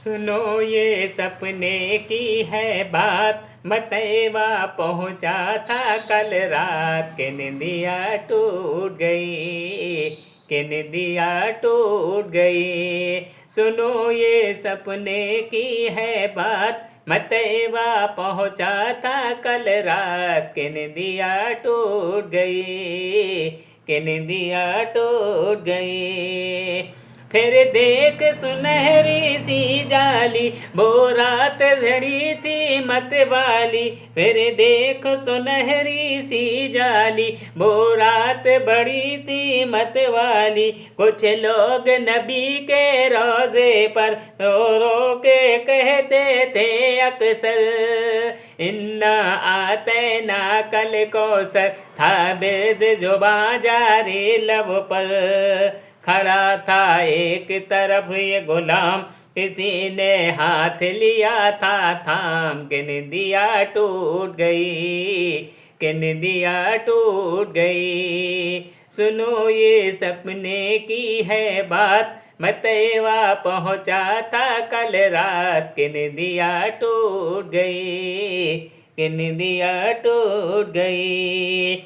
सुनो ये सपने की है बात, मतैवा पहुँचा था कल रात, के निंदिया टूट गई, के निंदिया टूट गई। सुनो ये सपने की है बात, मतैवा पहुँचा था कल रात, के निंदिया टूट गई, के निंदिया टूट गई। फिर देख सुनहरी सी जाली, वो रात झड़ी थी मत वाली। फिर देख सुनहरी सी जाली, वो रात बड़ी थी मत वाली। कुछ लोग नबी के रोजे पर रो रो के कहते थे अक्सर, इन्ना आते ना कल कौसर, था बिरद जो बाजारे लब पर। खड़ा था एक तरफ ये गुलाम, किसी ने हाथ लिया था थाम, के निंदिया टूट गई, के निंदिया टूट गई। सुनो ये सपने की है बात, मतैवा पहुँचा था कल रात, के निंदिया टूट गई, के निंदिया टूट गई।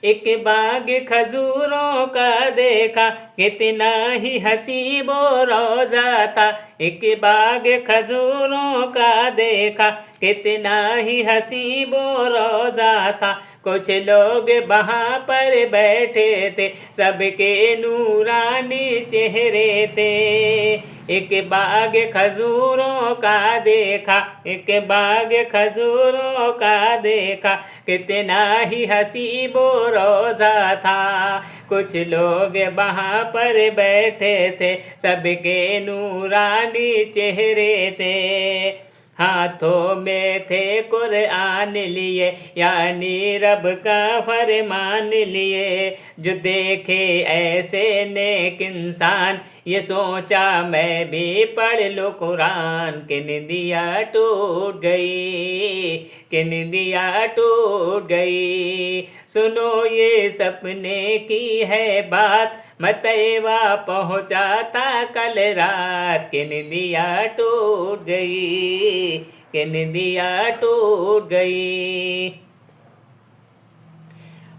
एक बाग खजूरों का देखा, कितना ही हसी वो रोजा था। एक बाग खजूरों का देखा, कितना ही हसी वो रोजा था। कुछ लोग वहाँ पर बैठे थे, सबके नूरानी चेहरे थे। एक बाग खजूरों का देखा, एक बाग खजूरों का देखा, कितना ही हसी वो रोजा था। कुछ लोग वहाँ पर बैठे थे, सबके नूरानी चेहरे थे। हाथों में थे कुरान लिए, यानी रब का फरमान लिए। जो देखे ऐसे नेक इंसान, ये सोचा मैं भी पढ़ लो कुरान, के निंदिया टूट गई, के निंदिया टूट गई। सुनो ये सपने की है बात, मतैवा पहुँचा था कल रात, के निंदिया टूट गई, के निंदिया टूट गई।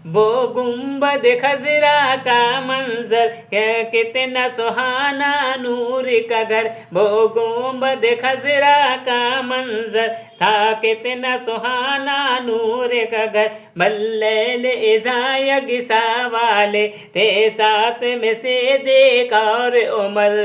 वो गुंबद खजरा का मंजर, क्या कितना सुहाना नूर का घर। वो गुंबद खजरा का मंजर, था कितना सुहाना नूर का घर। बल्लैल इज़ायग सा वाले थे साथ में से देख और उमर।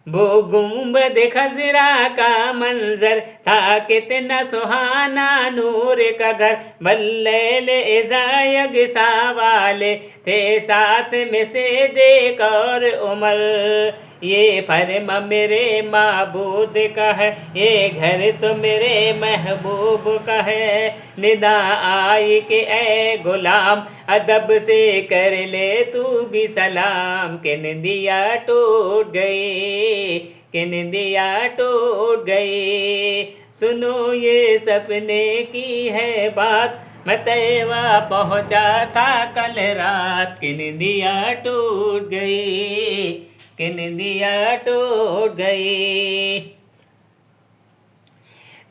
वो गुंबद खजरा का मंजर, था कितना सुहाना नूर का घर। बल्लैल इज़ायग सा वाले थे साथ में से देख और उमर। ये फरमा मेरे माबूद का है, ये घर तो मेरे महबूब का है। निदा आई कि ए गुलाम, अदब से कर ले तू भी सलाम, के निंदिया टूट गई, के निंदिया टूट गई। सुनो ये सपने की है बात, मतैवा पहुँचा था कल रात, के निंदिया टूट गई, के निंदिया टूट गई।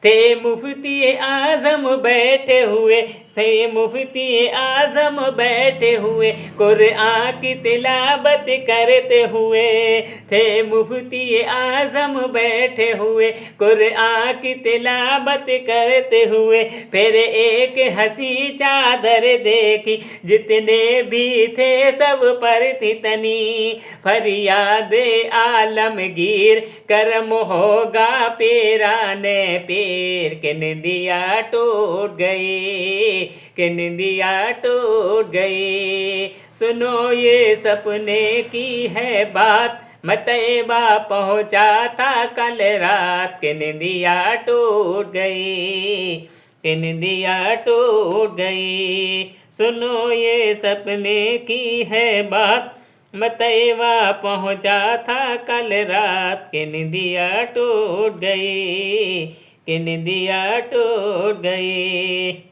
थे मुफ्ती आजम बैठे हुए, थे मुफ्ती आजम बैठे हुए, कुरआन की तिलावत करते हुए। थे मुफ्ती आजम बैठे हुए, कुरआन की तिलावत करते हुए। फिर एक हंसी चादर देखी, जितने भी थे सब पर थी तनी। फरियाद आलमगीर, करम होगा पेराने पीर, के निंदिया टूट गई, के निंदिया टूट गई। सुनो ये सपने की है बात, मतैबा पहुँचा था कल रात, के निंदिया टूट गई, के निंदिया टूट गई। सुनो ये सपने की है बात, मतैबा पहुँचा था कल रात, के निंदिया टूट गई, के निंदिया टूट गई।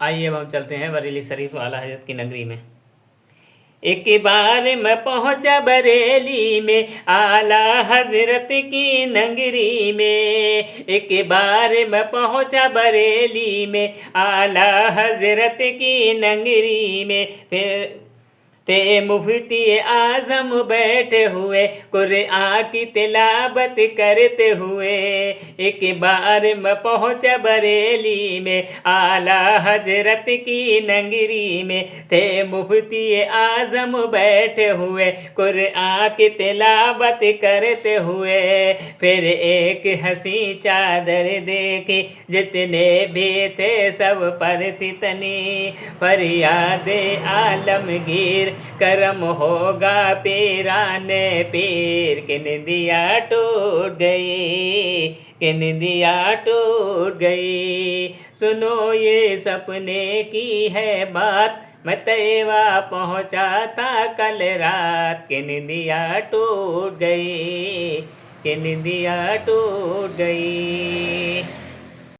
आइए अब हम चलते हैं बरेली शरीफ आला हजरत की नगरी में। एक बार मैं पहुंचा बरेली में आला हजरत की नगरी में। एक बार मैं पहुंचा बरेली में आला हजरत की नगरी में। फिर ते मुफ्ती आजम बैठे हुए कुरआन की तिलावत करते हुए। एक बार मैं पहुंचा बरेली में आला हजरत की नगरी में। थे मुफ्ती आजम बैठे हुए कुरआन की तिलावत करते हुए। फिर एक हंसी चादर देखी जितने भी थे सब पर थी तनी। फरियाद आलमगीर करम होगा पीराने पीर के निंदिया टूट गई, के निंदिया टूट गई। सुनो ये सपने की है बात, मैं तैवा पहुंचा था कल रात। के निंदिया टूट गई, के निंदिया टूट गई।